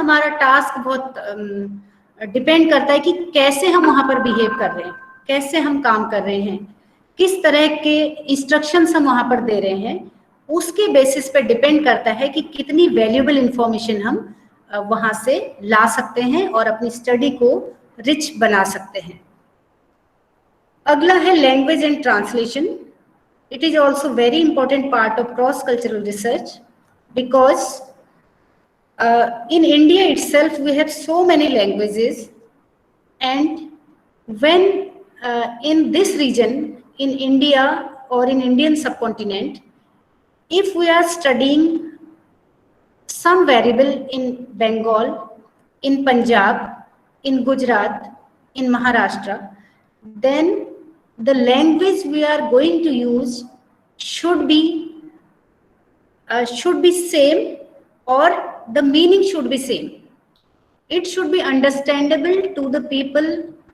हमारा टास्क बहुत डिपेंड करता है कि कैसे हम वहां पर बिहेव कर रहे हैं, कैसे हम काम कर रहे हैं, किस तरह के इंस्ट्रक्शंस हम वहां पर दे रहे हैं, उसके बेसिस पे डिपेंड करता है कि कितनी वैल्यूएबल इंफॉर्मेशन हम वहां से ला सकते हैं और अपनी स्टडी को रिच बना सकते हैं। अगला है language and translation. It is also very important part of cross cultural research because in India itself we have so many languages, and when in this region, in India or in Indian subcontinent, if we are studying some variable in Bengal, in Punjab, in Gujarat, in Maharashtra, then the language we are going to use should be same, or the meaning should be same. It should be understandable to the people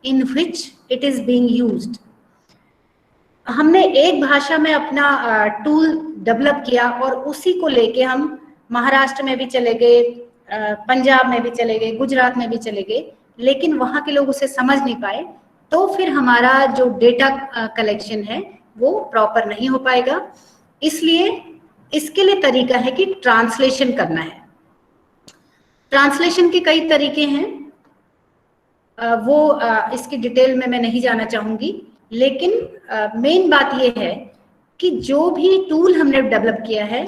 in which it is being used. हमने एक भाषा में अपना tool develop किया और उसी को लेके हम महाराष्ट्र में भी चले गए, पंजाब में भी चले गए, गुजरात में भी चले गए, लेकिन वहाँ के लोग उसे समझ नहीं पाए, तो फिर हमारा जो डेटा कलेक्शन है वो प्रॉपर नहीं हो पाएगा। इसलिए इसके लिए तरीका है कि ट्रांसलेशन करना है। ट्रांसलेशन के कई तरीके हैं, वो इसकी डिटेल में मैं नहीं जाना चाहूंगी, लेकिन मेन बात ये है कि जो भी टूल हमने डेवलप किया है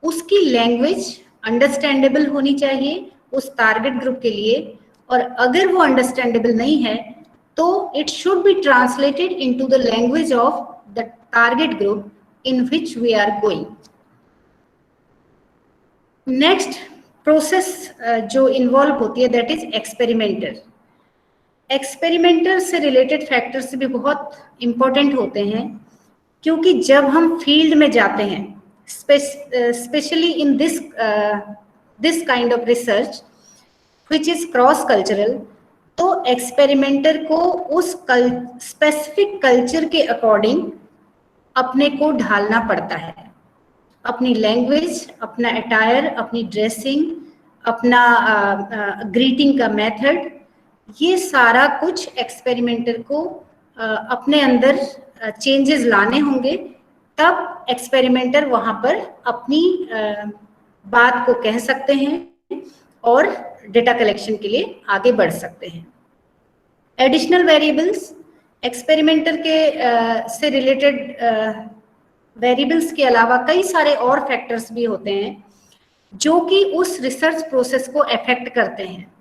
उसकी लैंग्वेज अंडरस्टैंडेबल होनी चाहिए उस टारगेट ग्रुप के लिए, और अगर वो अंडरस्टैंडेबल नहीं है तो it should be translated into the language of the target group in which we are going. Next process जो इन्वॉल्व होती है दैट इज एक्सपेरिमेंटर। एक्सपेरिमेंटर से रिलेटेड फैक्टर्स भी बहुत इंपॉर्टेंट होते हैं, क्योंकि जब हम फील्ड में जाते हैं, specially in this kind of research which is cross cultural, तो एक्सपेरिमेंटर को उस स्पेसिफिक कल्चर के अकॉर्डिंग अपने को ढालना पड़ता है। अपनी लैंग्वेज, अपना अटायर, अपनी ड्रेसिंग, अपना ग्रीटिंग का मेथड, ये सारा कुछ एक्सपेरिमेंटर को अपने अंदर चेंजेस लाने होंगे, तब एक्सपेरिमेंटर वहां पर अपनी बात को कह सकते हैं और डेटा कलेक्शन के लिए आगे बढ़ सकते हैं। एडिशनल वेरिएबल्स, एक्सपेरिमेंटर के से रिलेटेड वेरिएबल्स के अलावा कई सारे और फैक्टर्स भी होते हैं जो कि उस रिसर्च प्रोसेस को अफेक्ट करते हैं।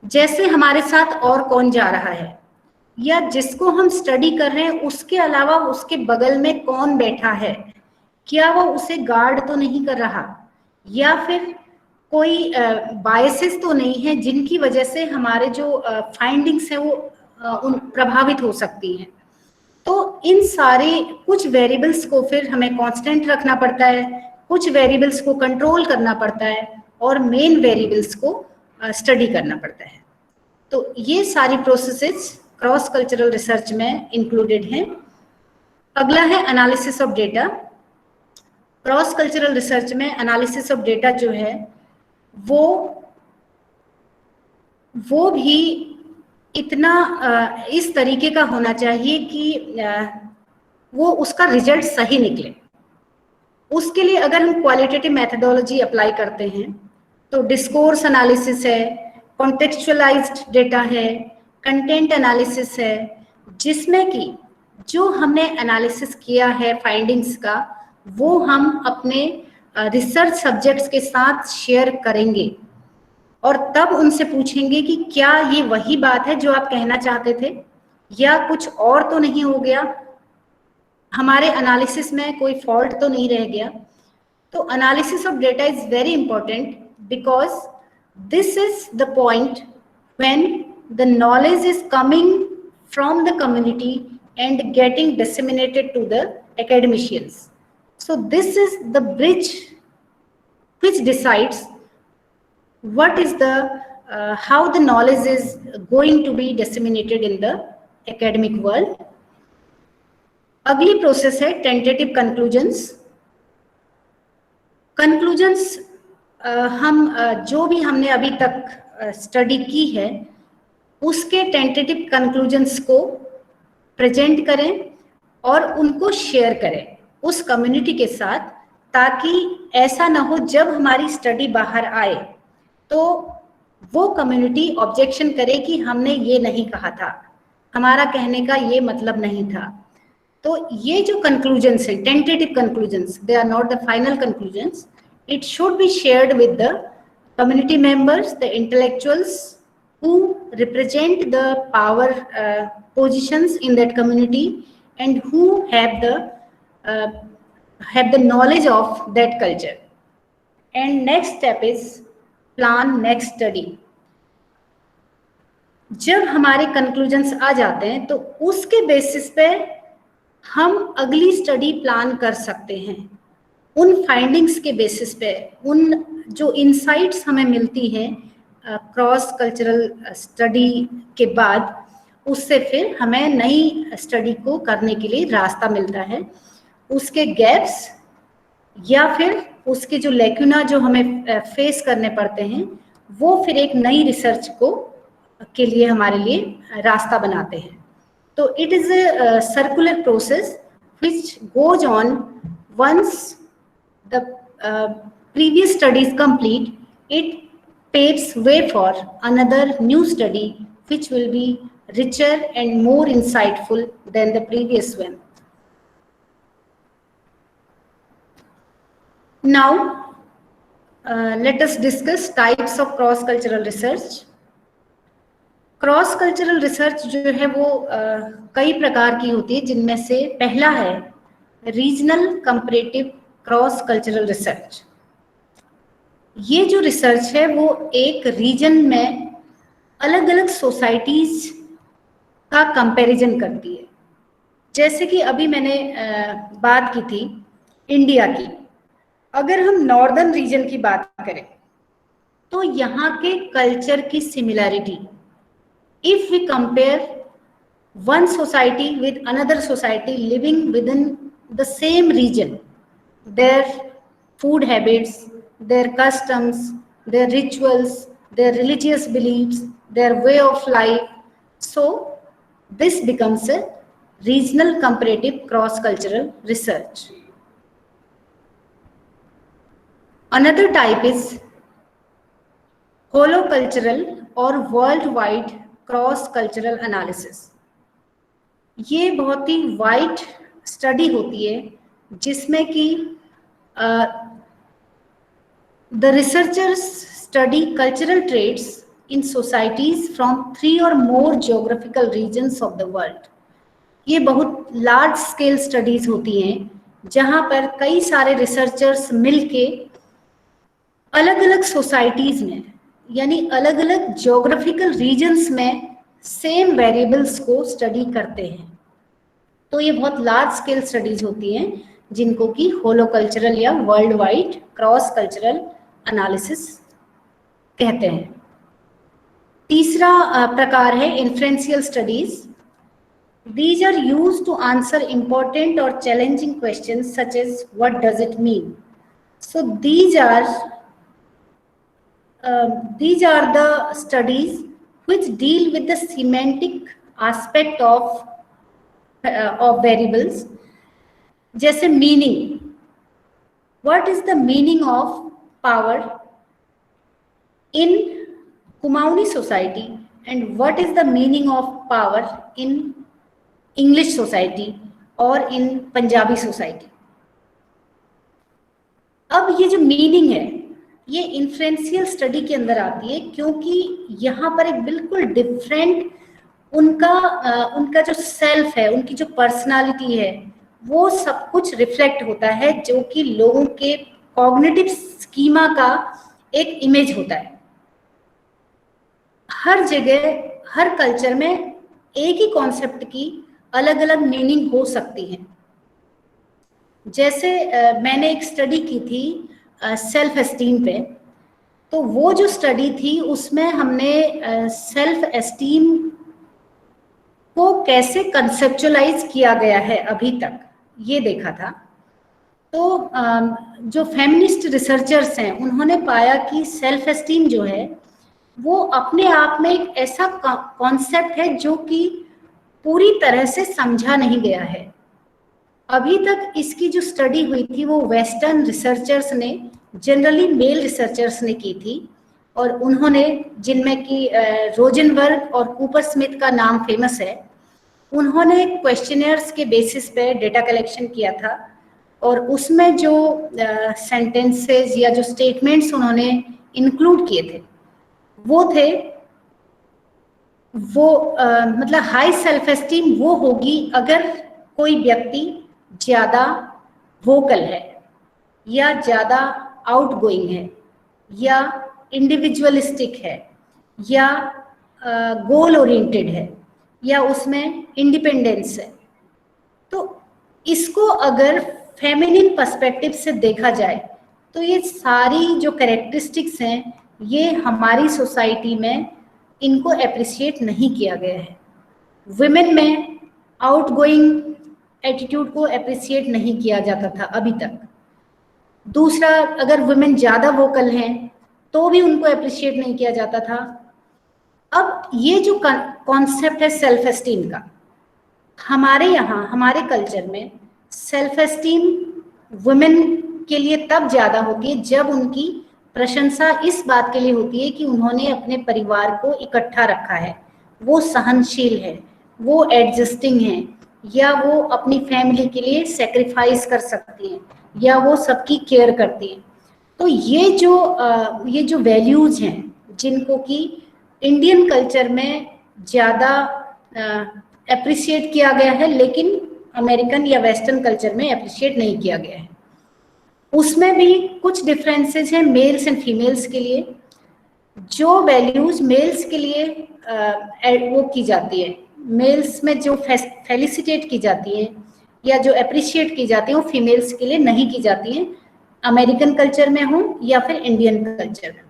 जैसे हमारे साथ और कौन जा रहा है, या जिसको हम स्टडी कर रहे हैं उसके अलावा उसके बगल में कौन बैठा है, क्या वो उसे गार्ड तो नहीं कर रहा, या फिर कोई बायसेस तो नहीं है जिनकी वजह से हमारे जो फाइंडिंग्स है वो प्रभावित हो सकती हैं। तो इन सारे कुछ वेरिएबल्स को फिर हमें कांस्टेंट रखना पड़ता है, कुछ वेरिएबल्स को कंट्रोल करना पड़ता है, और मेन वेरिएबल्स को स्टडी करना पड़ता है। तो ये सारी प्रोसेसेस क्रॉस कल्चरल रिसर्च में इंक्लूडेड हैं। अगला है analysis of data. Cross cultural research में एनालिसिस ऑफ डेटा जो है वो भी इतना इस तरीके का होना चाहिए कि वो उसका रिजल्ट सही निकले। उसके लिए अगर हम क्वालिटेटिव मेथडोलॉजी अप्लाई करते हैं तो डिस्कोर्स एनालिसिस है, कॉन्टेक्चुअलाइज्ड डेटा है, कंटेंट एनालिसिस है, जिसमें कि जो हमने एनालिसिस किया है फाइंडिंग्स का वो हम अपने रिसर्च सब्जेक्ट्स के साथ शेयर करेंगे और तब उनसे पूछेंगे कि क्या ये वही बात है जो आप कहना चाहते थे या कुछ और तो नहीं हो गया, हमारे एनालिसिस में कोई फॉल्ट तो नहीं रह गया। तो analysis of data is very important because this is the point when the knowledge is coming from the community and getting disseminated to the academicians. So this is the bridge which decides what is the how the knowledge is going to be disseminated in the academic world. अगली process है tentative conclusions. Conclusions जो भी हमने अभी तक study की है उसके टेंटेटिव कंक्लूजन्स को प्रेजेंट करें और उनको शेयर करें उस कम्युनिटी के साथ, ताकि ऐसा ना हो जब हमारी स्टडी बाहर आए तो वो कम्युनिटी ऑब्जेक्शन करे कि हमने ये नहीं कहा था, हमारा कहने का ये मतलब नहीं था। तो ये जो कंक्लूजन्स है, tentative conclusions, they are not the final conclusions, it should be shared with the community members, the intellectuals who represent the power positions in that community and who have the knowledge of that culture. And next step is plan next study. जब हमारे conclusions आ जाते हैं तो उसके basis पे हम अगली study plan कर सकते हैं। उन फाइंडिंग्स के बेसिस पे, उन जो इनसाइट्स हमें मिलती हैं क्रॉस कल्चरल स्टडी के बाद, उससे फिर हमें नई स्टडी को करने के लिए रास्ता मिलता है। उसके गैप्स या फिर उसके जो लेक्यूना जो हमें फेस करने पड़ते हैं, वो फिर एक नई रिसर्च को के लिए हमारे लिए रास्ता बनाते हैं। तो it is a circular process which goes on once the previous study is complete. It paves way for another new study which will be richer and more insightful than the previous one. Now let us discuss types of cross cultural research. Cross cultural research जो है वो कई प्रकार की होती है, जिनमें से पहला है regional comparative cross cultural research. ये जो रिसर्च है वो एक रीजन में अलग अलग सोसाइटीज का कंपैरिजन करती है। जैसे कि अभी मैंने बात की थी इंडिया की, अगर हम नॉर्दर्न रीजन की बात करें तो यहाँ के कल्चर की similarity, if we compare one society with another society living within the same region, their food habits, their customs, their rituals, their religious beliefs, their way of life. So this becomes a regional comparative cross-cultural research. Another type is holocultural or worldwide cross-cultural analysis. ये बहुत ही wide study होती है जिसमें कि the researchers study cultural traits in societies from 3 or more geographical regions of the world. ये बहुत large scale studies होती हैं जहां पर कई सारे रिसर्चर्स मिलके अलग अलग सोसाइटीज में, यानी अलग अलग ज्योग्राफिकल रीजन्स में सेम वेरिएबल्स को स्टडी करते हैं। तो ये बहुत लार्ज स्केल स्टडीज होती हैं जिनको कि होलोकल्चरल या world wide cross cultural analysis कहते हैं। तीसरा प्रकार है inferential studies. These are used to answer important or challenging questions such as what does it mean. So these are the studies which deal with the semantic aspect of variables. जैसे meaning, what is the meaning of power in Kumaoni society and what is the meaning of power in English society और in Punjabi society. अब ये जो meaning है ये inferential study के अंदर आती है, क्योंकि यहाँ पर एक बिल्कुल डिफरेंट उनका जो सेल्फ है, उनकी जो पर्सनालिटी है, वो सब कुछ रिफ्लेक्ट होता है, जो कि लोगों के कॉग्निटिव स्कीमा का एक इमेज होता है। हर जगह हर कल्चर में एक ही कॉन्सेप्ट की अलग अलग मीनिंग हो सकती है। जैसे मैंने एक स्टडी की थी सेल्फ एस्टीम पे, तो वो जो स्टडी थी उसमें हमने सेल्फ एस्टीम को कैसे कंसेप्चुअलाइज किया गया है अभी तक ये देखा था। तो जो फेमिनिस्ट रिसर्चर्स हैं उन्होंने पाया कि सेल्फ एस्टीम जो है वो अपने आप में एक ऐसा कॉन्सेप्ट है जो कि पूरी तरह से समझा नहीं गया है। अभी तक इसकी जो स्टडी हुई थी वो वेस्टर्न रिसर्चर्स ने, जनरली मेल रिसर्चर्स ने की थी, और उन्होंने, जिनमें कि रोजनबर्ग और कूपर स्मिथ का नाम फेमस है, उन्होंने क्वेश्चनर्स के बेसिस पे डेटा कलेक्शन किया था और उसमें जो सेंटेंसेस या जो स्टेटमेंट्स उन्होंने इंक्लूड किए थे वो थे, वो मतलब हाई सेल्फ एस्टीम वो होगी अगर कोई व्यक्ति ज्यादा वोकल है या ज्यादा आउटगोइंग है या इंडिविजुअलिस्टिक है या गोल ओरिएंटेड है या उसमें इंडिपेंडेंस है। तो इसको अगर फेमिनिन पर्सपेक्टिव से देखा जाए तो ये सारी जो कैरेक्टरिस्टिक्स हैं ये हमारी सोसाइटी में इनको अप्रिशिएट नहीं किया गया है। वुमेन में आउटगोइंग एटीट्यूड को अप्रिशिएट नहीं किया जाता था अभी तक। दूसरा, अगर वुमेन ज्यादा वोकल हैं तो भी उनको अप्रिशिएट नहीं किया जाता था। अब ये जो कॉन्सेप्ट है सेल्फ एस्टीम का, हमारे यहाँ हमारे कल्चर में सेल्फ एस्टीम वुमेन के लिए तब ज्यादा होती है जब उनकी प्रशंसा इस बात के लिए होती है कि उन्होंने अपने परिवार को इकट्ठा रखा है, वो सहनशील है, वो एडजस्टिंग है, या वो अपनी फैमिली के लिए सेक्रीफाइस कर सकती हैं, या वो सबकी केयर करती हैं। तो ये जो वैल्यूज हैं जिनको कि इंडियन कल्चर में ज्यादा अप्रिशिएट किया गया है लेकिन अमेरिकन या वेस्टर्न कल्चर में अप्रिशिएट नहीं किया गया है, उसमें भी कुछ डिफरेंसेस हैं मेल्स एंड फीमेल्स के लिए। जो वैल्यूज मेल्स के लिए वो की जाती है, मेल्स में जो फेलिसिटेट की जाती है या जो अप्रिशिएट की जाती है वो फीमेल्स के लिए नहीं की जाती है, अमेरिकन कल्चर में हो या फिर इंडियन कल्चर में।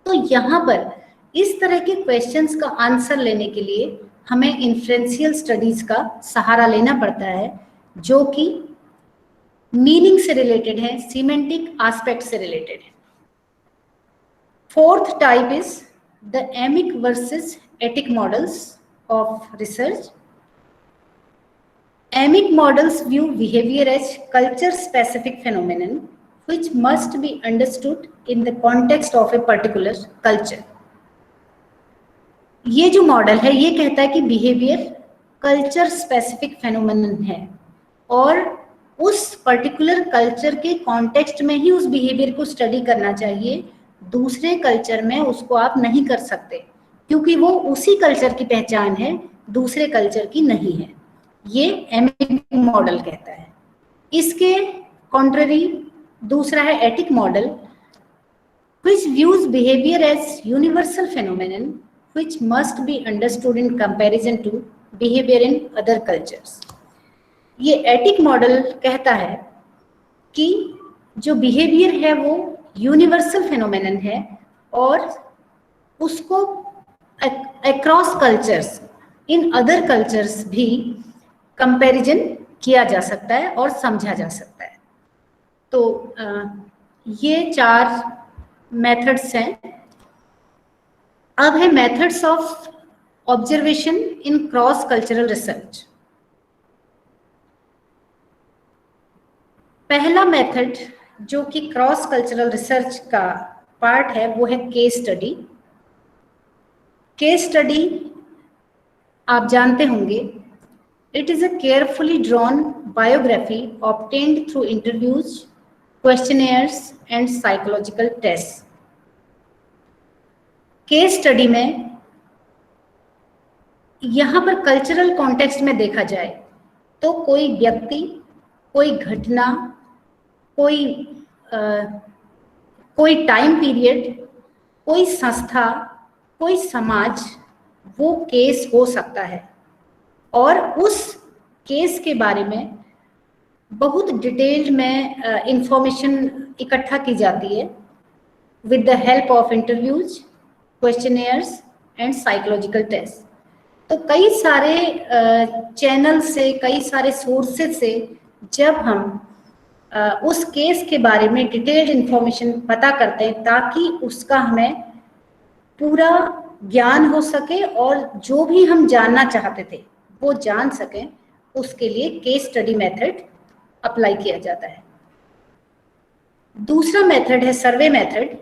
तो यहाँ पर इस तरह के क्वेश्चंस का आंसर लेने के लिए हमें इन्फ्लुएंशियल स्टडीज का सहारा लेना पड़ता है जो कि मीनिंग से रिलेटेड है, सीमेंटिक एस्पेक्ट से रिलेटेड है। Fourth type is the emic versus etic models of research. Amic models view behavior as culture-specific phenomenon which must be understood in the context of a particular culture. ये जो model है ये कहता है कि behaviour culture specific phenomenon है और उस पर्टिकुलर कल्चर के कॉन्टेक्स्ट में ही उस बिहेवियर को स्टडी करना चाहिए, दूसरे कल्चर में उसको आप नहीं कर सकते क्योंकि वो उसी कल्चर की पहचान है, दूसरे कल्चर की नहीं है। ये एमिक मॉडल कहता है। इसके कॉन्ट्ररी दूसरा है attic model which views behavior as universal phenomenon which must be understood in comparison to behavior in other cultures. ये एटिक मॉडल कहता है कि जो बिहेवियर है वो यूनिवर्सल फेनोमेनन है और उसको across cultures, in other cultures भी कंपैरिजन किया जा सकता है और समझा जा सकता है। तो ये 4 मेथड्स हैं। अब है methods of observation in cross cultural research. पहला मेथड जो कि क्रॉस कल्चरल रिसर्च का पार्ट है वो है केस स्टडी। केस स्टडी आप जानते होंगे, it is a carefully drawn biography obtained through interviews, questionnaires and psychological tests. Case study में यहाँ पर कल्चरल कॉन्टेक्स्ट में देखा जाए तो कोई व्यक्ति, कोई घटना, कोई टाइम पीरियड, कोई संस्था, कोई समाज, वो केस हो सकता है और उस केस के बारे में बहुत डिटेल्ड में इंफॉर्मेशन इकट्ठा की जाती है with the help of interviews, questionnaires and psychological test. तो कई सारे चैनल से, कई सारे सोर्सेज से जब हम उस केस के बारे में डिटेल्ड इंफॉर्मेशन पता करते हैं ताकि उसका हमें पूरा ज्ञान हो सके और जो भी हम जानना चाहते थे वो जान सकें, उसके लिए केस स्टडी मेथड अप्लाई किया जाता है। दूसरा मेथड है survey method.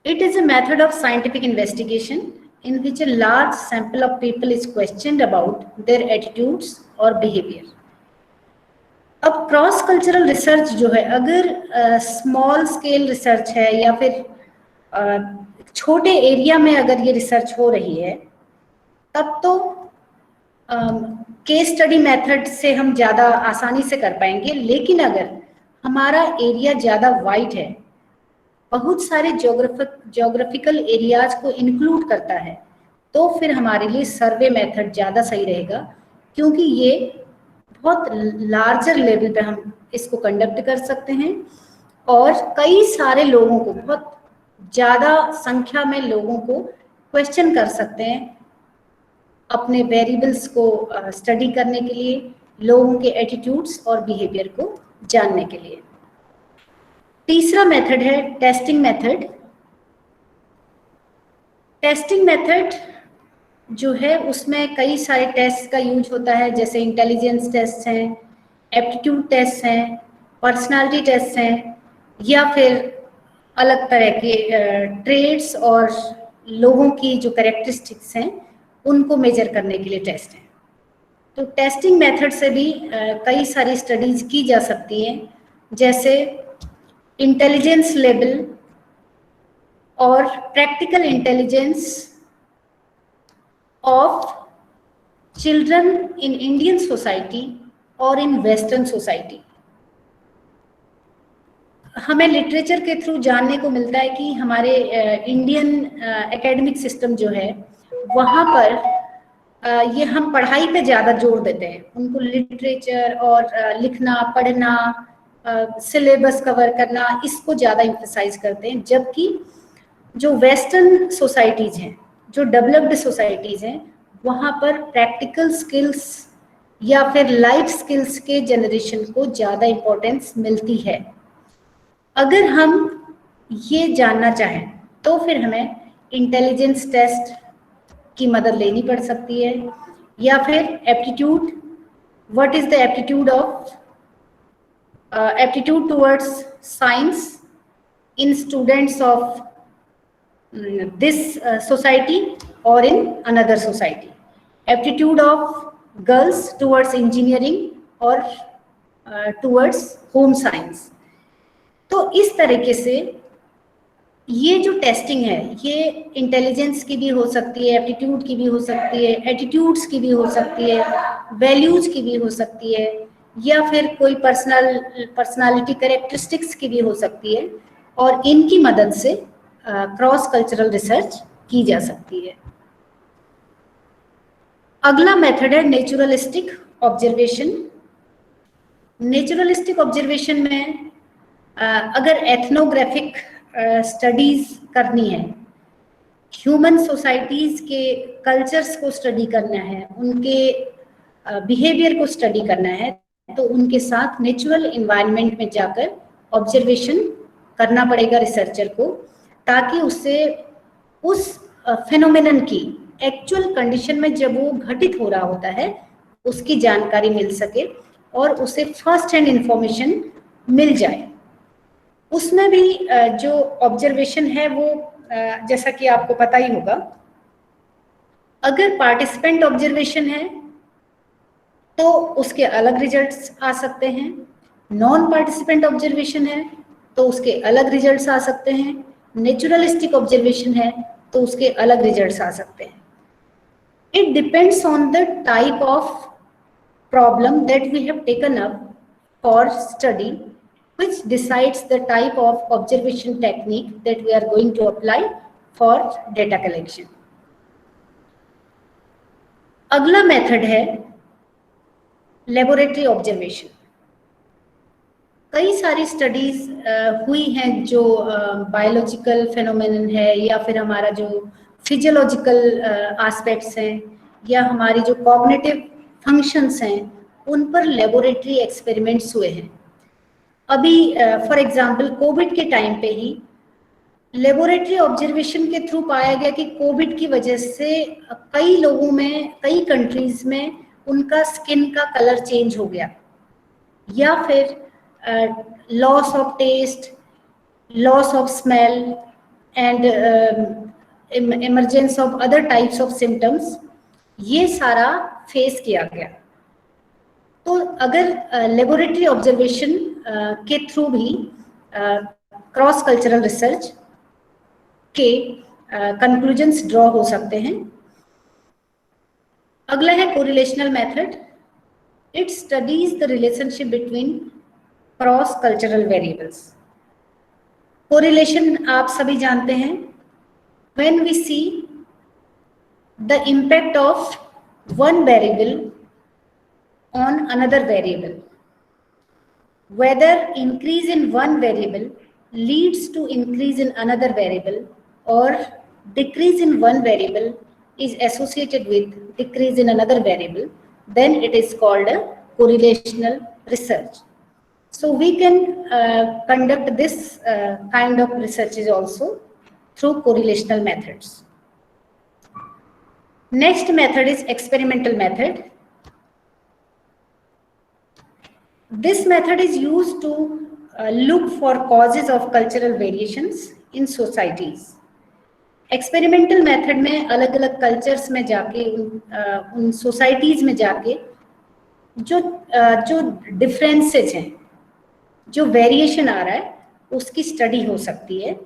It is a method of scientific investigation in which a large sample of people is questioned about their attitudes or behavior. अब क्रॉस कल्चरल रिसर्च जो है, अगर small scale research है या फिर छोटे एरिया में अगर ये रिसर्च हो रही है, तब तो केस स्टडी मेथड से हम ज़्यादा आसानी से कर पाएंगे। लेकिन अगर हमारा एरिया ज़्यादा वाइड है, बहुत सारे ज्योग्राफिकल एरियाज को इंक्लूड करता है, तो फिर हमारे लिए सर्वे मेथड ज़्यादा सही रहेगा, क्योंकि ये बहुत लार्जर लेवल पे हम इसको कंडक्ट कर सकते हैं और कई सारे लोगों को, बहुत ज़्यादा संख्या में लोगों को क्वेश्चन कर सकते हैं अपने वेरिएबल्स को स्टडी करने के लिए, लोगों के एटीट्यूड्स और बिहेवियर को जानने के लिए। तीसरा मेथड है टेस्टिंग मेथड। टेस्टिंग मेथड जो है उसमें कई सारे टेस्ट का यूज होता है, जैसे इंटेलिजेंस टेस्ट हैं, एप्टीट्यूड टेस्ट हैं, पर्सनालिटी टेस्ट हैं, या फिर अलग तरह के ट्रेड्स और लोगों की जो कैरेक्टरिस्टिक्स हैं उनको मेजर करने के लिए टेस्ट हैं। तो टेस्टिंग मेथड से भी कई सारी स्टडीज की जा सकती हैं, जैसे इंटेलिजेंस लेवल और practical intelligence of children in Indian society और इन वेस्टर्न सोसाइटी। हमें लिटरेचर के थ्रू जानने को मिलता है कि हमारे इंडियन एकेडमिक सिस्टम जो है वहाँ पर ये हम पढ़ाई पे ज़्यादा जोर देते हैं, उनको लिटरेचर और लिखना पढ़ना, सिलेबस कवर करना, इसको ज़्यादा एम्फसाइज करते हैं। जबकि जो वेस्टर्न सोसाइटीज़ हैं, जो डेवलप्ड सोसाइटीज़ हैं, वहाँ पर प्रैक्टिकल स्किल्स या फिर लाइफ स्किल्स के जनरेशन को ज़्यादा इम्पोर्टेंस मिलती है। अगर हम ये जानना चाहें तो फिर हमें इंटेलिजेंस टेस्ट की मदद लेनी पड़ सकती है, या फिर aptitude, what is the aptitude of aptitude towards science in students of this society or in another society, aptitude of girls towards engineering or towards home science। तो इस तरीके से ये जो टेस्टिंग है ये इंटेलिजेंस की भी हो सकती है, एप्टीट्यूड की भी हो सकती है, एटीट्यूड्स की भी हो सकती है, वैल्यूज की भी हो सकती है, या फिर कोई पर्सनालिटी कैरेक्टरिस्टिक्स की भी हो सकती है, और इनकी मदद से क्रॉस कल्चरल रिसर्च की जा सकती है। अगला मेथड है नेचुरलिस्टिक ऑब्जर्वेशन। नेचुरलिस्टिक ऑब्जर्वेशन में अगर एथनोग्राफिक स्टडीज करनी है, ह्यूमन सोसाइटीज के कल्चर्स को स्टडी करना है, उनके बिहेवियर को स्टडी करना है, तो उनके साथ नेचुरल एनवायरनमेंट में जाकर ऑब्जर्वेशन करना पड़ेगा रिसर्चर को, ताकि उससे उस फेनोमेनन की एक्चुअल कंडीशन में जब वो घटित हो रहा होता है उसकी जानकारी मिल सके और उसे फर्स्ट हैंड इंफॉर्मेशन मिल जाए। उसमें भी जो ऑब्जर्वेशन है वो जैसा कि आपको पता ही होगा, अगर पार्टिसिपेंट ऑब्जर्वेशन है तो उसके अलग रिजल्ट्स आ सकते हैं, नॉन पार्टिसिपेंट ऑब्जर्वेशन है तो उसके अलग रिजल्ट्स आ सकते हैं, नेचुरलिस्टिक ऑब्जर्वेशन है तो उसके अलग रिजल्ट्स आ सकते हैं। It depends on the type of problem that we have taken up for study, which decides the type of observation technique that we are going to apply for data collection. अगला method है laboratory observation. कई सारी studies हुई हैं जो biological phenomenon है, या फिर हमारा जो फिजियोलॉजिकल एस्पेक्ट्स हैं, या हमारी जो कॉग्निटिव फंक्शंस हैं, उन पर लेबोरेटरी एक्सपेरिमेंट्स हुए हैं। अभी फॉर एग्जांपल कोविड के टाइम पे ही लेबोरेटरी ऑब्जर्वेशन के थ्रू पाया गया कि कोविड की वजह से कई लोगों में, कई कंट्रीज में उनका स्किन का कलर चेंज हो गया, या फिर loss of taste, loss of smell and emergence of other types of symptoms, ये सारा फेस किया गया। तो अगर लेबोरेटरी ऑब्जर्वेशन के थ्रू भी क्रॉस कल्चरल रिसर्च के कंक्लूजन्स ड्रॉ हो सकते हैं। अगला है correlational method. It studies the relationship between cross cultural variables. Correlation आप सभी जानते हैं, when we see the impact of one variable on another variable, whether increase in one variable leads to increase in another variable or decrease in one variable is associated with decrease in another variable, then it is called a correlational research. So we can conduct this kind of researches also through correlational methods. Next method is experimental method. This method is used to look for causes of cultural variations in societies. Experimental method में अलग अलग cultures में जाके उन societies में जाके जो differences हैं, जो variation आ रहा है, उसकी study हो सकती है।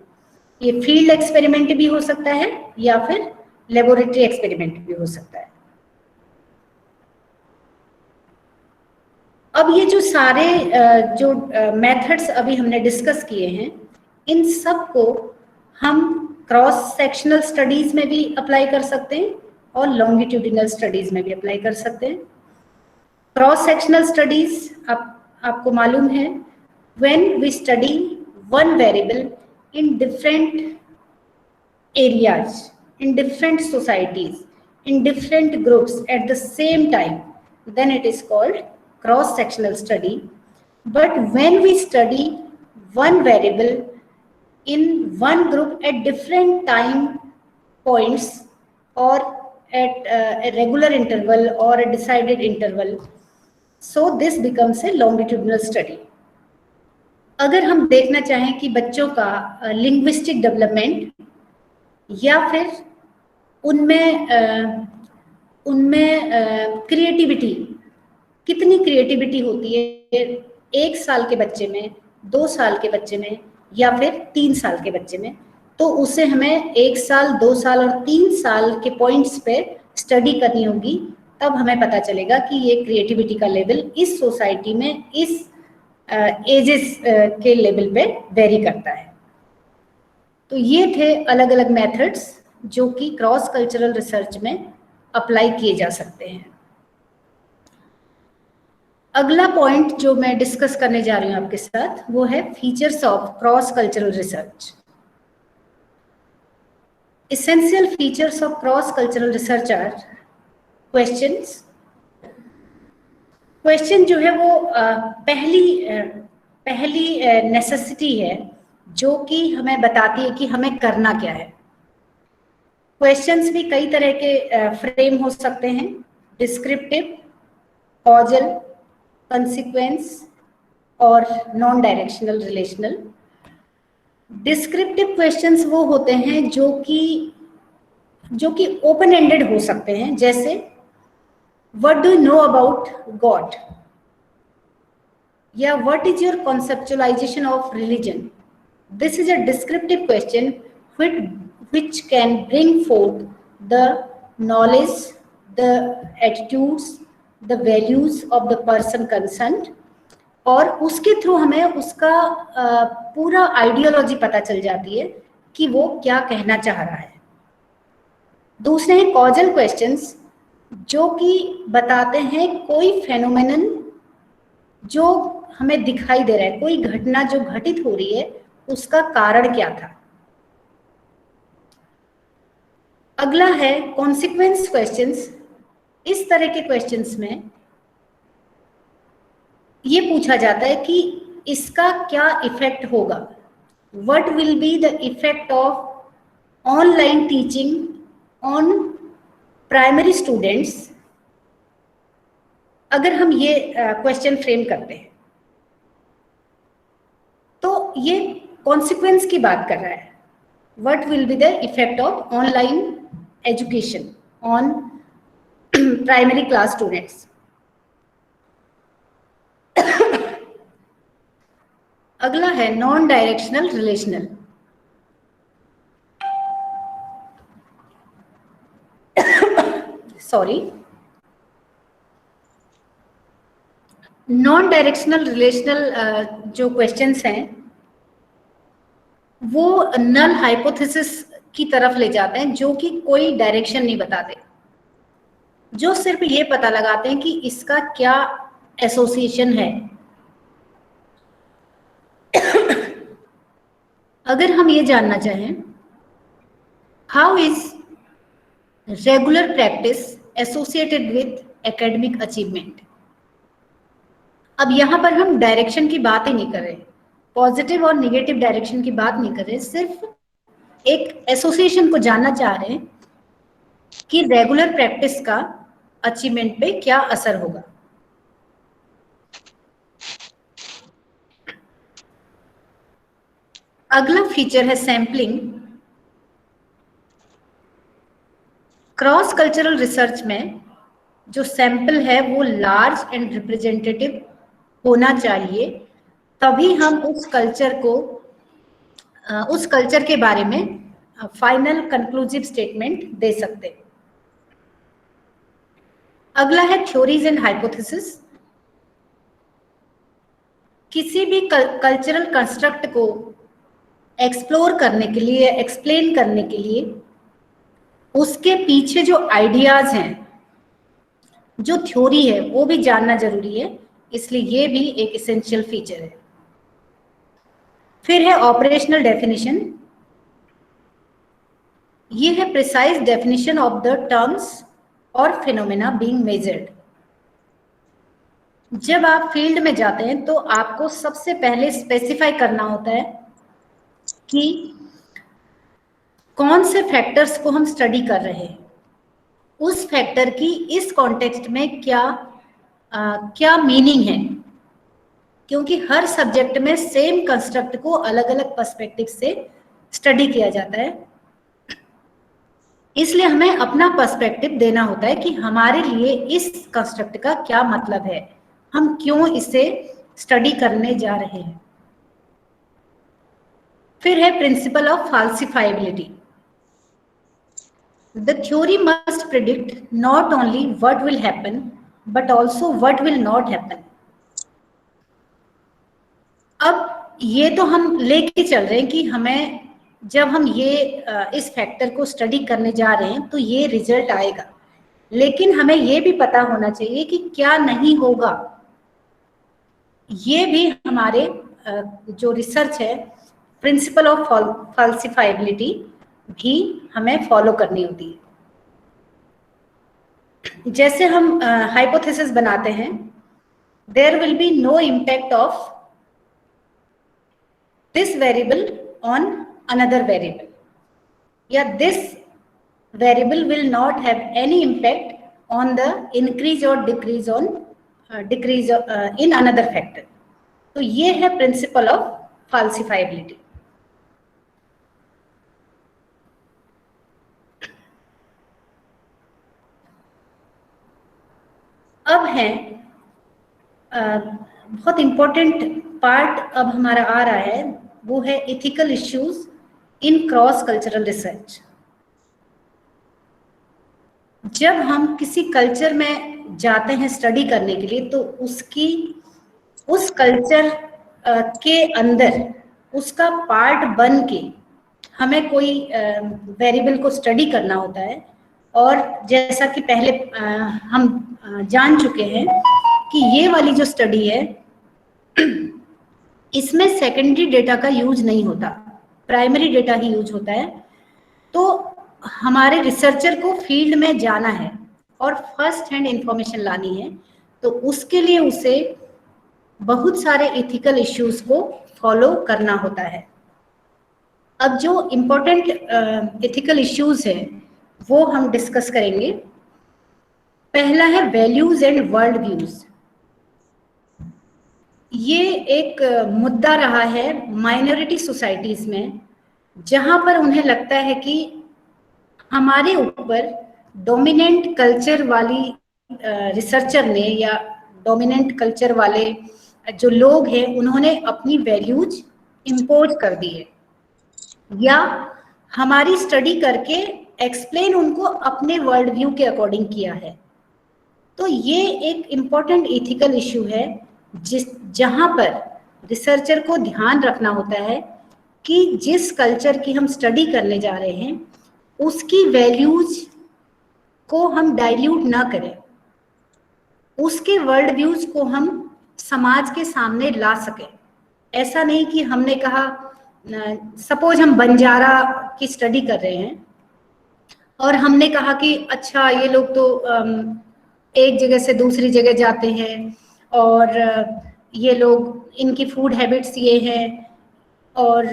ये field experiment भी हो सकता है या फिर laboratory experiment भी हो सकता है। अब ये जो सारे जो मेथड्स अभी हमने डिस्कस किए हैं, इन सब को हम क्रॉस सेक्शनल स्टडीज में भी अप्लाई कर सकते हैं और लॉन्गिट्यूडिनल स्टडीज में भी अप्लाई कर सकते हैं। क्रॉस सेक्शनल स्टडीज आपको मालूम है, when we study one variable in different areas, in different societies, in different groups at the same time, then it is called cross-sectional study. But when we study one variable in one group at different time points or at a regular interval or a decided interval, so this becomes a longitudinal study. अगर हम देखना चाहें कि बच्चों का linguistic development या फिर उनमें creativity, कितनी क्रिएटिविटी होती है 1 साल के बच्चे में, 2 साल के बच्चे में या फिर 3 साल के बच्चे में, तो उसे हमें 1 साल, 2 साल और 3 साल के पॉइंट्स पे स्टडी करनी होगी, तब हमें पता चलेगा कि ये क्रिएटिविटी का लेवल इस सोसाइटी में इस एजेस के लेवल पे वेरी करता है। तो ये थे अलग अलग मेथड्स जो कि क्रॉस कल्चरल रिसर्च में अप्लाई किए जा सकते हैं। अगला पॉइंट जो मैं डिस्कस करने जा रही हूँ आपके साथ, वो है features of cross cultural research. Essential features of cross cultural research are questions. Question जो है वो पहली नेसेसिटी है जो कि हमें बताती है कि हमें करना क्या है। क्वेश्चंस भी कई तरह के फ्रेम हो सकते हैं, डिस्क्रिप्टिव, कॉजल, consequence और non directional relational. Descriptive questions वो होते हैं जो कि ओपन एंडेड हो सकते हैं, जैसे what do you know about God, या what is your conceptualisation of religion. This is a descriptive question which can bring forth the knowledge, the attitudes, the values of the person concerned, और उसके through हमें उसका पूरा ideology पता चल जाती है कि वो क्या कहना चाह रहा है। दूसरे हैं कॉजल क्वेश्चंस, जो कि बताते हैं कोई फेनोमेनन जो हमें दिखाई दे रहा है, कोई घटना जो घटित हो रही है उसका कारण क्या था। अगला है कॉन्सिक्वेंस क्वेश्चंस। इस तरह के क्वेश्चंस में ये पूछा जाता है कि इसका क्या इफेक्ट होगा, what will be the effect of online teaching on primary students, अगर हम ये क्वेश्चन फ्रेम करते हैं तो ये कॉन्सिक्वेंस की बात कर रहा है। What will be the effect of online education on primary class students. अगला है non directional relational. Sorry, non directional relational जो क्वेश्चंस हैं वो नल हाइपोथेसिस की तरफ ले जाते हैं, जो कि कोई डायरेक्शन नहीं बताते, जो सिर्फ ये पता लगाते हैं कि इसका क्या एसोसिएशन है। अगर हम ये जानना चाहें, how is regular practice associated with academic achievement. अब यहां पर हम डायरेक्शन की बात ही नहीं कर रहे, पॉजिटिव और निगेटिव डायरेक्शन की बात नहीं कर रहे, सिर्फ एक एसोसिएशन को जानना चाह रहे हैं कि रेगुलर प्रैक्टिस का अचीवमेंट पे क्या असर होगा। अगला फीचर है सैम्पलिंग। क्रॉस कल्चरल रिसर्च में जो सैंपल है वो लार्ज एंड रिप्रेजेंटेटिव होना चाहिए, तभी हम उस कल्चर के बारे में फाइनल कंक्लूसिव स्टेटमेंट दे सकते हैं। अगला है थ्योरीज एंड हाइपोथेसिस। किसी भी कल्चरल कंस्ट्रक्ट को एक्सप्लोर करने के लिए, एक्सप्लेन करने के लिए उसके पीछे जो आइडियाज हैं, जो थ्योरी है, वो भी जानना जरूरी है, इसलिए ये भी एक इसेंशियल फीचर है। फिर है ऑपरेशनल डेफिनेशन। ये है precise definition of the terms और फिनोमेना बीइंग मेजर्ड। जब आप फील्ड में जाते हैं तो आपको सबसे पहले स्पेसिफाई करना होता है कि कौन से फैक्टर्स को हम स्टडी कर रहे हैं, उस फैक्टर की इस कॉन्टेक्स्ट में क्या मीनिंग है, क्योंकि हर सब्जेक्ट में सेम कंस्ट्रक्ट को अलग अलग पर्सपेक्टिव से स्टडी किया जाता है, इसलिए हमें अपना पर्सपेक्टिव देना होता है कि हमारे लिए इस कंस्ट्रक्ट का क्या मतलब है, हम क्यों इसे स्टडी करने जा रहे हैं। फिर है principle of falsifiability. The theory must predict not only what will happen, but also what will not happen. अब ये तो हम लेके चल रहे हैं कि हमें जब हम इस फैक्टर को स्टडी करने जा रहे हैं तो ये रिजल्ट आएगा, लेकिन हमें ये भी पता होना चाहिए कि क्या नहीं होगा। ये भी हमारे जो रिसर्च है, प्रिंसिपल ऑफ फाल्सिफाइबिलिटी भी हमें फॉलो करनी होती है। जैसे हम हाइपोथेसिस बनाते हैं, there will be no impact of this variable on another variable, या this variable will not have any impact on the increase और डिक्रीज इन अनदर फैक्टर। तो ये है प्रिंसिपल ऑफ फाल्सिफाइबिलिटी। अब है बहुत इंपॉर्टेंट पार्ट अब हमारा आ रहा है, वो है ethical issues in cross cultural research. जब हम किसी कल्चर में जाते हैं स्टडी करने के लिए, तो उस कल्चर के अंदर उसका पार्ट बन के हमें कोई वेरिएबल को स्टडी करना होता है। और जैसा कि पहले हम जान चुके हैं कि ये वाली जो स्टडी है, इसमें सेकेंडरी डेटा का यूज नहीं होता, प्राइमरी डेटा ही यूज होता है। तो हमारे रिसर्चर को फील्ड में जाना है और फर्स्ट हैंड इंफॉर्मेशन लानी है, तो उसके लिए उसे बहुत सारे इथिकल इश्यूज को फॉलो करना होता है। अब जो इम्पोर्टेंट इथिकल इश्यूज हैं वो हम डिस्कस करेंगे। पहला है वैल्यूज एंड वर्ल्ड व्यूज। ये एक मुद्दा रहा है माइनॉरिटी सोसाइटीज में, जहां पर उन्हें लगता है कि हमारे ऊपर डोमिनेंट कल्चर वाली रिसर्चर ने या डोमिनेंट कल्चर वाले जो लोग हैं उन्होंने अपनी वैल्यूज इम्पोज कर दी है, या हमारी स्टडी करके एक्सप्लेन उनको अपने वर्ल्ड व्यू के अकॉर्डिंग किया है। तो ये एक इम्पॉर्टेंट इथिकल इशू है जहां पर रिसर्चर को ध्यान रखना होता है कि जिस कल्चर की हम स्टडी करने जा रहे हैं उसकी वैल्यूज को हम डाइल्यूट ना करें, उसके वर्ल्ड व्यूज को हम समाज के सामने ला सकें। ऐसा नहीं कि हमने कहा, सपोज हम बंजारा की स्टडी कर रहे हैं और हमने कहा कि अच्छा ये लोग तो एक जगह से दूसरी जगह जाते हैं और ये लोग, इनकी फूड हैबिट्स ये हैं, और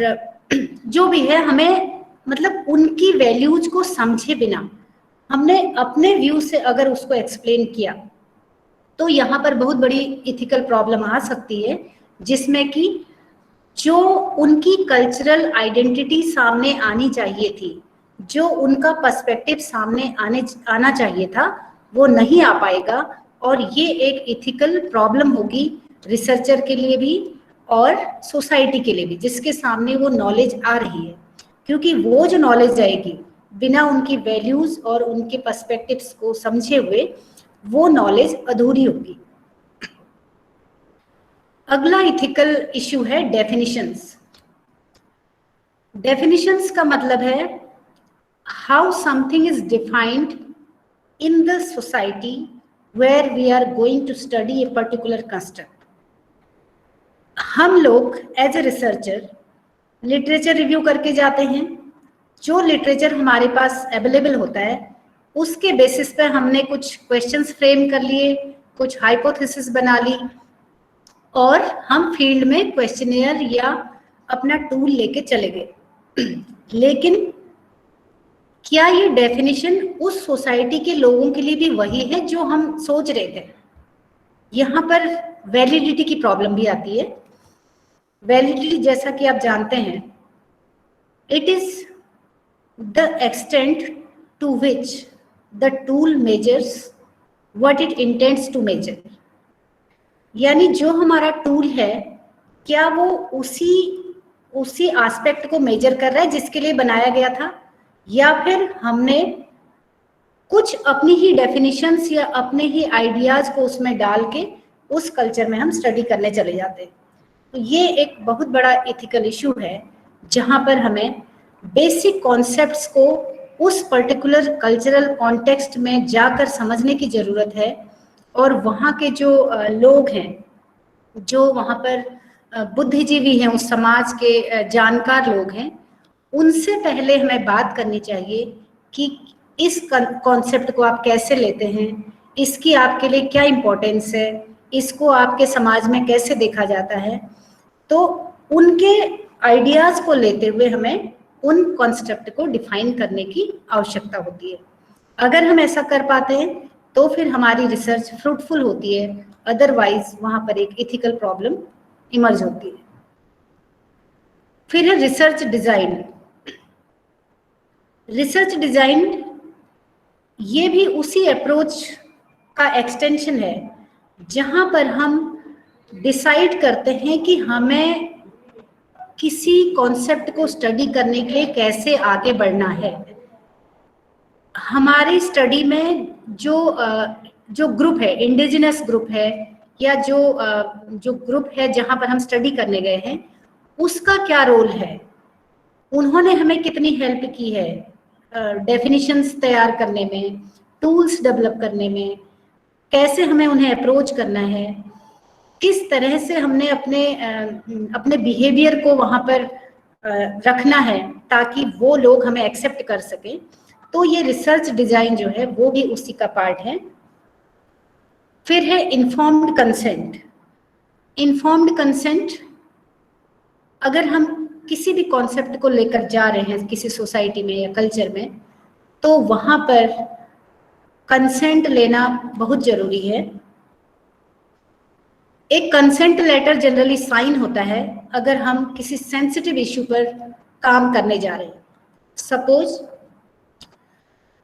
जो भी है हमें मतलब उनकी वैल्यूज को समझे बिना हमने अपने व्यू से अगर उसको एक्सप्लेन किया तो यहाँ पर बहुत बड़ी इथिकल प्रॉब्लम आ सकती है, जिसमें कि जो उनकी कल्चरल आइडेंटिटी सामने आनी चाहिए थी, जो उनका पर्सपेक्टिव सामने आना चाहिए था, वो नहीं आ पाएगा। और ये एक इथिकल प्रॉब्लम होगी रिसर्चर के लिए भी और सोसाइटी के लिए भी, जिसके सामने वो नॉलेज आ रही है, क्योंकि वो जो नॉलेज आएगी बिना उनकी वैल्यूज और उनके पर्सपेक्टिव्स को समझे हुए वो नॉलेज अधूरी होगी। अगला इथिकल इशू है डेफिनिशंस। डेफिनिशंस का मतलब है how something is defined in the society where we are going to study a particular construct. हम लोग as a researcher literature review करके जाते हैं, जो लिटरेचर हमारे पास अवेलेबल होता है उसके बेसिस पर हमने कुछ क्वेश्चंस फ्रेम कर लिए, कुछ हाइपोथेसिस बना ली और हम फील्ड में क्वेश्चनियर या अपना टूल लेके चले गए। लेकिन क्या ये डेफिनेशन उस सोसाइटी के लोगों के लिए भी वही है जो हम सोच रहे थे? यहाँ पर वैलिडिटी की प्रॉब्लम भी आती है। वैलिडिटी जैसा कि आप जानते हैं, it is the extent to which the tool measures what it intends to measure. यानी जो हमारा टूल है क्या वो उसी एस्पेक्ट को मेजर कर रहा है जिसके लिए बनाया गया था, या फिर हमने कुछ अपनी ही डेफिनेशंस या अपने ही आइडियाज को उसमें डाल के उस कल्चर में हम स्टडी करने चले जाते हैं। तो ये एक बहुत बड़ा इथिकल इशू है जहां पर हमें बेसिक कॉन्सेप्ट्स को उस पर्टिकुलर कल्चरल कॉन्टेक्स्ट में जाकर समझने की जरूरत है। और वहाँ के जो लोग हैं, जो वहाँ पर बुद्धिजीवी हैं, उस समाज के जानकार लोग हैं, उनसे पहले हमें बात करनी चाहिए कि इस कॉन्सेप्ट को आप कैसे लेते हैं, इसकी आपके लिए क्या इम्पोर्टेंस है, इसको आपके समाज में कैसे देखा जाता है। तो उनके आइडियाज को लेते हुए हमें उन कॉन्सेप्ट को डिफाइन करने की आवश्यकता होती है। अगर हम ऐसा कर पाते हैं तो फिर हमारी रिसर्च फ्रूटफुल होती है, अदरवाइज वहां पर एक इथिकल प्रॉब्लम इमर्ज होती है। फिर है रिसर्च डिजाइन। रिसर्च डिजाइन ये भी उसी अप्रोच का एक्सटेंशन है जहां पर हम डिसाइड करते हैं कि हमें किसी कॉन्सेप्ट को स्टडी करने के लिए कैसे आगे बढ़ना है। हमारी स्टडी में जो ग्रुप है, इंडिजिनस ग्रुप है, या जो ग्रुप है जहां पर हम स्टडी करने गए हैं, उसका क्या रोल है, उन्होंने हमें कितनी हेल्प की है डेफिनेशंस तैयार करने में, टूल्स डेवलप करने में, कैसे हमें उन्हें अप्रोच करना है, किस तरह से हमने अपने बिहेवियर को वहां पर रखना है ताकि वो लोग हमें एक्सेप्ट कर सकें। तो ये रिसर्च डिजाइन जो है वो भी उसी का पार्ट है। फिर है इन्फॉर्म्ड कंसेंट। इन्फॉर्म्ड कंसेंट, अगर हम किसी भी कॉन्सेप्ट को लेकर जा रहे हैं किसी सोसाइटी में या कल्चर में, तो वहां पर कंसेंट लेना बहुत जरूरी है। एक कंसेंट लेटर जनरली साइन होता है अगर हम किसी सेंसिटिव इश्यू पर काम करने जा रहे हैं। सपोज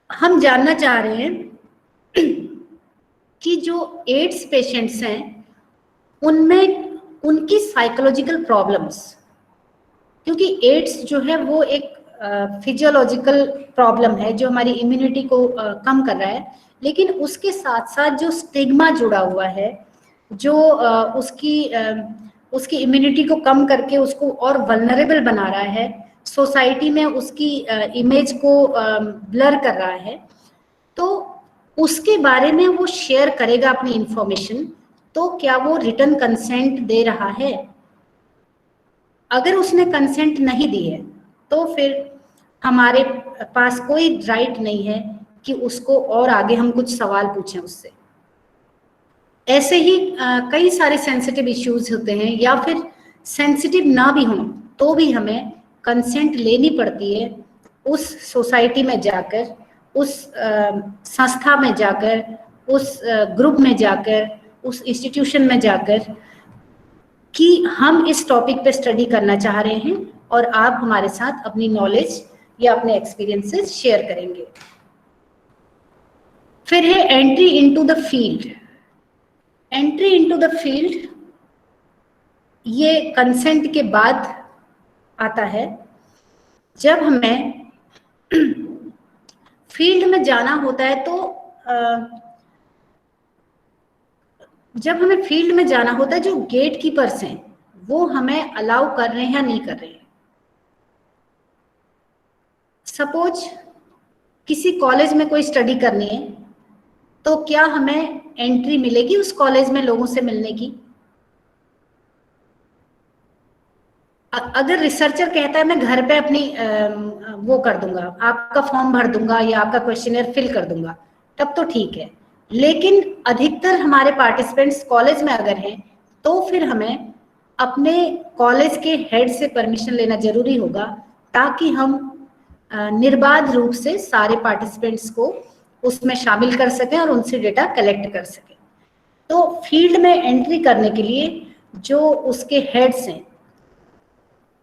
हम जानना चाह रहे हैं कि जो एड्स पेशेंट्स हैं उनमें उनकी साइकोलॉजिकल प्रॉब्लम्स, क्योंकि एड्स जो है वो एक फिजियोलॉजिकल प्रॉब्लम है जो हमारी इम्यूनिटी को कम कर रहा है, लेकिन उसके साथ साथ जो स्टिग्मा जुड़ा हुआ है, जो उसकी इम्यूनिटी को कम करके उसको और वल्नरेबल बना रहा है, सोसाइटी में उसकी इमेज को ब्लर कर रहा है, तो उसके बारे में वो शेयर करेगा अपनी इंफॉर्मेशन, तो क्या वो रिटर्न कंसेंट दे रहा है? अगर उसने कंसेंट नहीं दी है तो फिर हमारे पास कोई राइट नहीं है कि उसको और आगे हम कुछ सवाल पूछें उससे। ऐसे ही कई सारे सेंसिटिव इश्यूज होते हैं, या फिर सेंसिटिव ना भी हों तो भी हमें कंसेंट लेनी पड़ती है उस सोसाइटी में जाकर, उस संस्था में जाकर, उस ग्रुप में जाकर, उस इंस्टीट्यूशन में जाकर, कि हम इस टॉपिक पे स्टडी करना चाह रहे हैं और आप हमारे साथ अपनी नॉलेज या अपने एक्सपीरियंसेस शेयर करेंगे। फिर है entry into the field. Entry into the field ये कंसेंट के बाद आता है। जब हमें फील्ड में जाना होता है तो जब हमें फील्ड में जाना होता है, जो गेट कीपर्स हैं वो हमें अलाउ कर रहे हैं या नहीं कर रहे हैं। सपोज किसी कॉलेज में कोई स्टडी करनी है तो क्या हमें एंट्री मिलेगी उस कॉलेज में लोगों से मिलने की? अगर रिसर्चर कहता है मैं घर पे अपनी वो कर दूंगा, आपका फॉर्म भर दूंगा या आपका क्वेश्चनर फिल कर दूंगा, तब तो ठीक है। लेकिन अधिकतर हमारे पार्टिसिपेंट्स कॉलेज में अगर हैं तो फिर हमें अपने कॉलेज के हेड से परमिशन लेना जरूरी होगा, ताकि हम निर्बाध रूप से सारे पार्टिसिपेंट्स को उसमें शामिल कर सकें और उनसे डेटा कलेक्ट कर सकें। तो फील्ड में एंट्री करने के लिए जो उसके हेड्स हैं,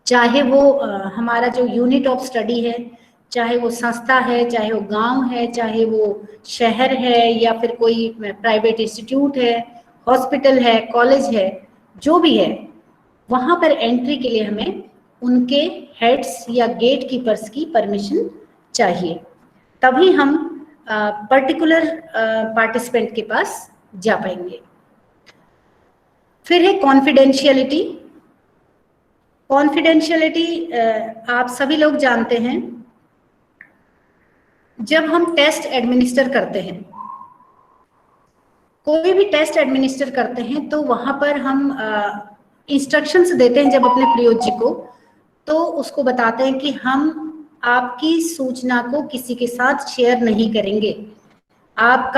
चाहे वो हमारा जो यूनिट ऑफ स्टडी है, चाहे वो संस्था है, चाहे वो गांव है, चाहे वो शहर है, या फिर कोई प्राइवेट इंस्टीट्यूट है, हॉस्पिटल है, कॉलेज है, जो भी है, वहां पर एंट्री के लिए हमें उनके हेड्स या गेट कीपर्स की परमिशन चाहिए, तभी हम पर्टिकुलर पार्टिसिपेंट के पास जा पाएंगे। फिर है कॉन्फिडेंशियलिटी। कॉन्फिडेंशियलिटी आप सभी लोग जानते हैं, जब हम टेस्ट एडमिनिस्टर करते हैं, कोई भी टेस्ट एडमिनिस्टर करते हैं, तो वहां पर हम इंस्ट्रक्शंस देते हैं जब अपने प्रयोग जी को, तो उसको बताते हैं कि हम आपकी सूचना को किसी के साथ शेयर नहीं करेंगे। आप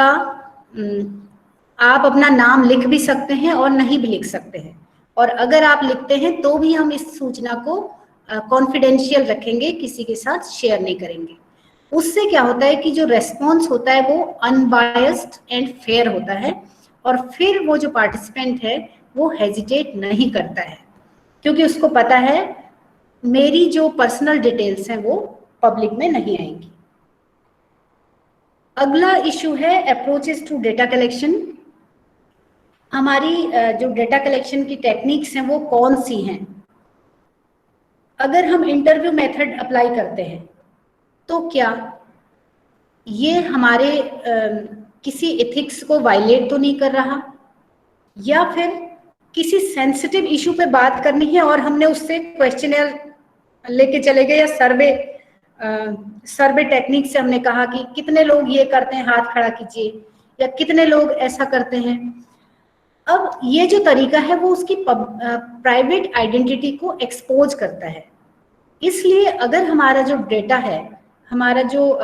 अपना नाम लिख भी सकते हैं और नहीं भी लिख सकते हैं, और अगर आप लिखते हैं तो भी हम इस सूचना को कॉन्फिडेंशियल रखेंगे, किसी के साथ शेयर नहीं करेंगे। उससे क्या होता है कि जो रेस्पॉन्स होता है वो अनबायस्ड एंड फेयर होता है, और फिर वो जो पार्टिसिपेंट है वो हेजिटेट नहीं करता है, क्योंकि उसको पता है मेरी जो पर्सनल डिटेल्स हैं वो पब्लिक में नहीं आएंगी। अगला इशू है अप्रोचेस टू डेटा कलेक्शन। हमारी जो डेटा कलेक्शन की टेक्निक्स हैं वो कौन सी हैं? अगर हम इंटरव्यू मेथड अप्लाई करते हैं तो क्या ये हमारे किसी एथिक्स को वायलेट तो नहीं कर रहा, या फिर किसी सेंसिटिव इशू पे बात करनी है और हमने उससे क्वेश्चनर लेके चले गए, या सर्वे टेक्निक से हमने कहा कि कितने लोग ये करते हैं, हाथ खड़ा कीजिए, या कितने लोग ऐसा करते हैं। अब ये जो तरीका है वो उसकी प्राइवेट आइडेंटिटी को एक्सपोज करता है। इसलिए अगर हमारा जो डेटा है, हमारा जो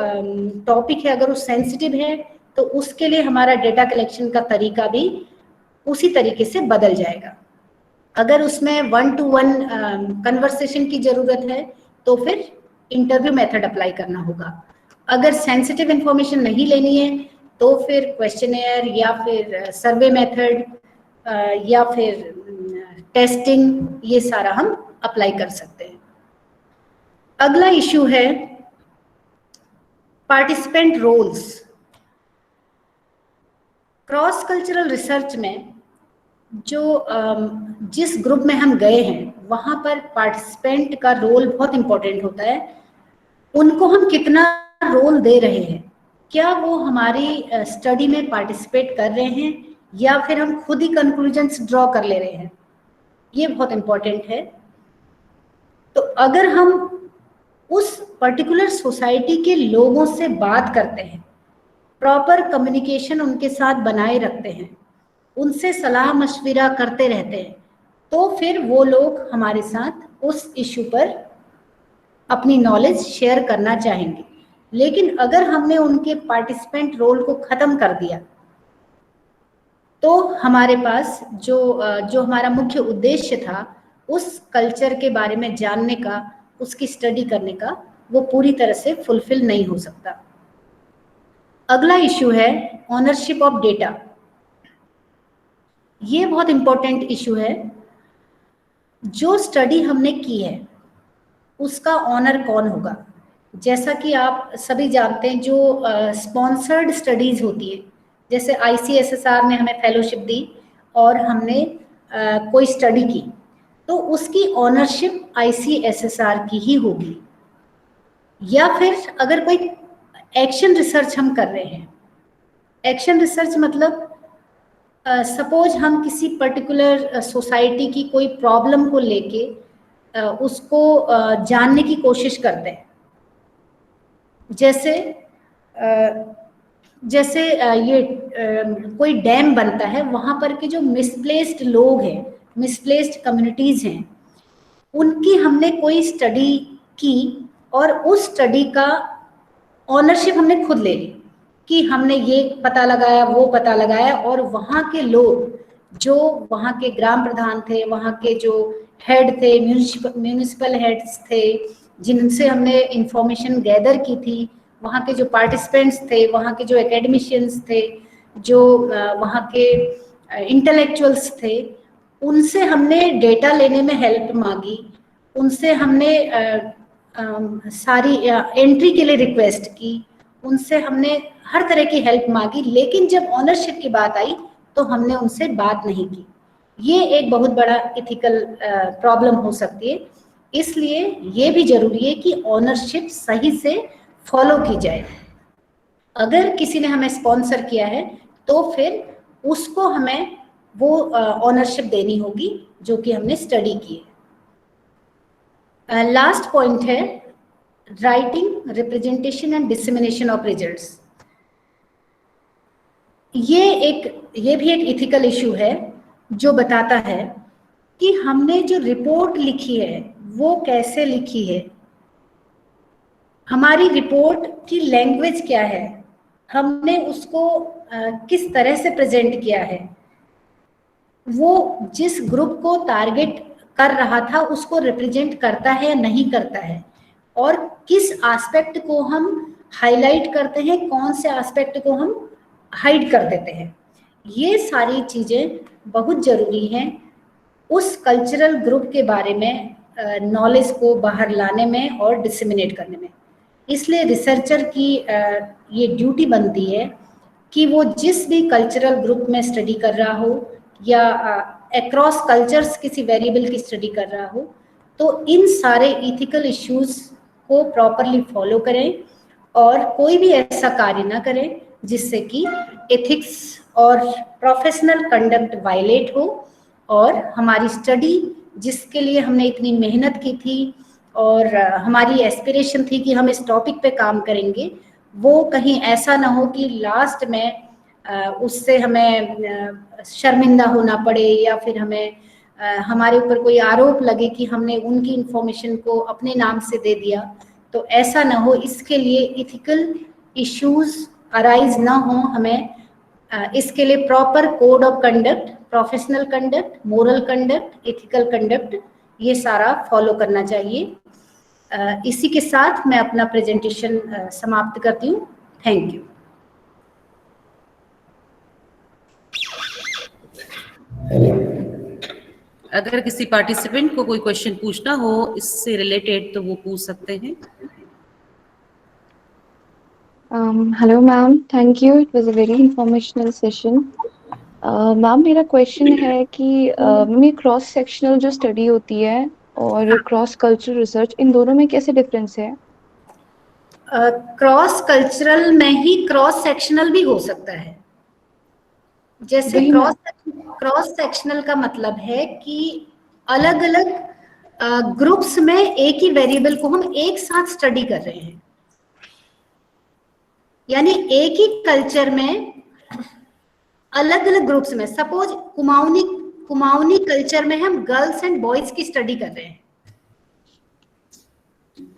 टॉपिक है, अगर वो सेंसिटिव है तो उसके लिए हमारा डेटा कलेक्शन का तरीका भी उसी तरीके से बदल जाएगा। अगर उसमें 1-to-1 कन्वर्सेशन की जरूरत है तो फिर इंटरव्यू मेथड अप्लाई करना होगा। अगर सेंसिटिव इंफॉर्मेशन नहीं लेनी है तो फिर क्वेश्चनेयर या फिर सर्वे मेथड या फिर टेस्टिंग, ये सारा हम अप्लाई कर सकते हैं। अगला इशू है participant roles. Cross cultural research में जो जिस ग्रुप में हम गए हैं वहां पर पार्टिसिपेंट का रोल बहुत इंपॉर्टेंट होता है। उनको हम कितना रोल दे रहे हैं, क्या वो हमारी स्टडी में पार्टिसिपेट कर रहे हैं या फिर हम खुद ही कंक्लूजन्स ड्रॉ कर ले रहे हैं, ये बहुत इंपॉर्टेंट है। तो अगर हम उस पर्टिकुलर सोसाइटी के लोगों से बात करते हैं, प्रॉपर कम्युनिकेशन उनके साथ बनाए रखते हैं, उनसे सलाह मशविरा करते रहते हैं, तो फिर वो लोग हमारे साथ उस इशू पर अपनी नॉलेज शेयर करना चाहेंगे। लेकिन अगर हमने उनके पार्टिसिपेंट रोल को खत्म कर दिया तो हमारे पास जो हमारा मुख्य उद्देश्य था उस कल्चर के बारे में जानने का, उसकी स्टडी करने का, वो पूरी तरह से फुलफिल नहीं हो सकता। अगला इशू है ऑनरशिप ऑफ डेटा। ये बहुत इंपॉर्टेंट इशू है। जो स्टडी हमने की है उसका ऑनर कौन होगा? जैसा कि आप सभी जानते हैं, जो स्पॉन्सर्ड स्टडीज होती है, जैसे ICSSR ने हमें फेलोशिप दी और हमने कोई स्टडी की, तो उसकी ऑनरशिप ICSSR की ही होगी। या फिर अगर कोई एक्शन रिसर्च हम कर रहे हैं, एक्शन रिसर्च मतलब सपोज हम किसी पर्टिकुलर सोसाइटी की कोई प्रॉब्लम को लेके उसको जानने की कोशिश करते हैं। जैसे ये कोई डैम बनता है, वहां पर के जो मिसप्लेस्ड लोग हैं, मिसप्लेस्ड कम्युनिटीज हैं, उनकी हमने कोई स्टडी की और उस स्टडी का ऑनरशिप हमने खुद ले ली कि हमने ये पता लगाया, वो पता लगाया, और वहाँ के लोग, जो वहाँ के ग्राम प्रधान थे, वहाँ के जो हेड थे, म्यूनिसिपल हेड्स थे, जिनसे हमने इंफॉर्मेशन गैदर की थी, वहाँ के जो पार्टिसिपेंट्स थे, वहाँ के जो एकेडमिशियंस थे, जो वहाँ के इंटेलेक्चुअल्स थे, उनसे हमने डेटा लेने में हेल्प मांगी, उनसे हमने सारी एंट्री के लिए रिक्वेस्ट की, उनसे हमने हर तरह की हेल्प मांगी। लेकिन जब ऑनरशिप की बात आई तो हमने उनसे बात नहीं की। ये एक बहुत बड़ा इथिकल प्रॉब्लम हो सकती है। इसलिए ये भी जरूरी है कि ऑनरशिप सही से फॉलो की जाए। अगर किसी ने हमें स्पॉन्सर किया है तो फिर उसको हमें वो ऑनरशिप देनी होगी जो कि हमने स्टडी की है। लास्ट पॉइंट है writing, representation and dissemination of results. ये भी एक इथिकल इशू है जो बताता है कि हमने जो रिपोर्ट लिखी है वो कैसे लिखी है, हमारी रिपोर्ट की लैंग्वेज क्या है, हमने उसको किस तरह से प्रेजेंट किया है, वो जिस ग्रुप को टारगेट कर रहा था उसको रिप्रेजेंट करता है या नहीं करता है, और किस एस्पेक्ट को हम हाईलाइट करते हैं, कौन से एस्पेक्ट को हम हाइड कर देते हैं। ये सारी चीजें बहुत जरूरी हैं उस कल्चरल ग्रुप के बारे में नॉलेज को बाहर लाने में और डिसेमिनेट करने में। इसलिए रिसर्चर की ये ड्यूटी बनती है कि वो जिस भी कल्चरल ग्रुप में स्टडी कर रहा हो या अक्रॉस कल्चर्स किसी वेरिएबल की स्टडी कर रहा हो, तो इन सारे इथिकल इश्यूज को प्रॉपरली फॉलो करें और कोई भी ऐसा कार्य ना करें जिससे कि एथिक्स और प्रोफेशनल कंडक्ट वायलेट हो, और हमारी स्टडी जिसके लिए हमने इतनी मेहनत की थी और हमारी एस्पिरेशन थी कि हम इस टॉपिक पे काम करेंगे, वो कहीं ऐसा ना हो कि लास्ट में उससे हमें शर्मिंदा होना पड़े या फिर हमें हमारे ऊपर कोई आरोप लगे कि हमने उनकी इंफॉर्मेशन को अपने नाम से दे दिया। तो ऐसा ना हो, इसके लिए इथिकल इश्यूज अराइज ना हो, हमें इसके लिए proper code of conduct, professional conduct, moral conduct, ethical conduct, ये सारा फॉलो करना चाहिए। इसी के साथ मैं अपना प्रेजेंटेशन समाप्त करती हूँ। Thank you. अगर किसी पार्टिसिपेंट को कोई क्वेश्चन पूछना हो इससे रिलेटेड तो वो पूछ सकते हैं। Hello ma'am, thank you. It was a very informational session. Ma'am मेरा क्वेश्चन है कि मैम ये क्रॉस सेक्शनल जो स्टडी होती है और क्रॉस कल्चरल रिसर्च, इन दोनों में कैसे डिफरेंस है? क्रॉस कल्चरल में ही क्रॉस सेक्शनल भी हो सकता है। जैसे वही क्रॉस सेक्शनल का मतलब है कि अलग अलग ग्रुप्स में एक ही वेरिएबल को हम एक साथ स्टडी कर रहे हैं, यानी एक ही कल्चर में अलग अलग ग्रुप्स में, सपोज कुमाऊनी कल्चर में हम गर्ल्स एंड बॉयज की स्टडी कर रहे हैं,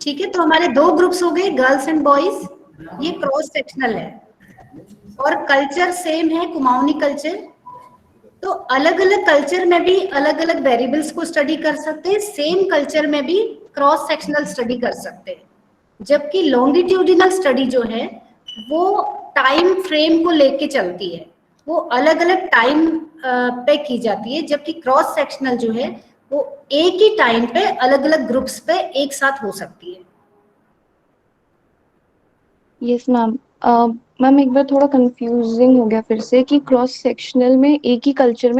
ठीक है, तो हमारे दो ग्रुप्स हो गए, गर्ल्स एंड बॉयज, ये क्रॉस सेक्शनल है। और कल्चर सेम है, कुमाऊनी कल्चर, तो अलग अलग कल्चर में भी अलग अलग वेरिएबल्स को स्टडी कर सकते हैं, सेम कल्चर में भी क्रॉस सेक्शनल स्टडी कर सकते हैं। जबकि लॉन्गिट्यूडिनल स्टडी जो है वो टाइम फ्रेम को लेके चलती है, वो अलग अलग टाइम पे की जाती है, जबकि क्रॉस सेक्शनल जो है वो एक ही टाइम पे अलग अलग ग्रुप्स पे एक साथ हो सकती है। Yes ma'am. मैम एक बार थोड़ा कंफ्यूजिंग हो गया फिर से कि क्रॉस सेक्शनल में एक ही कल्चर में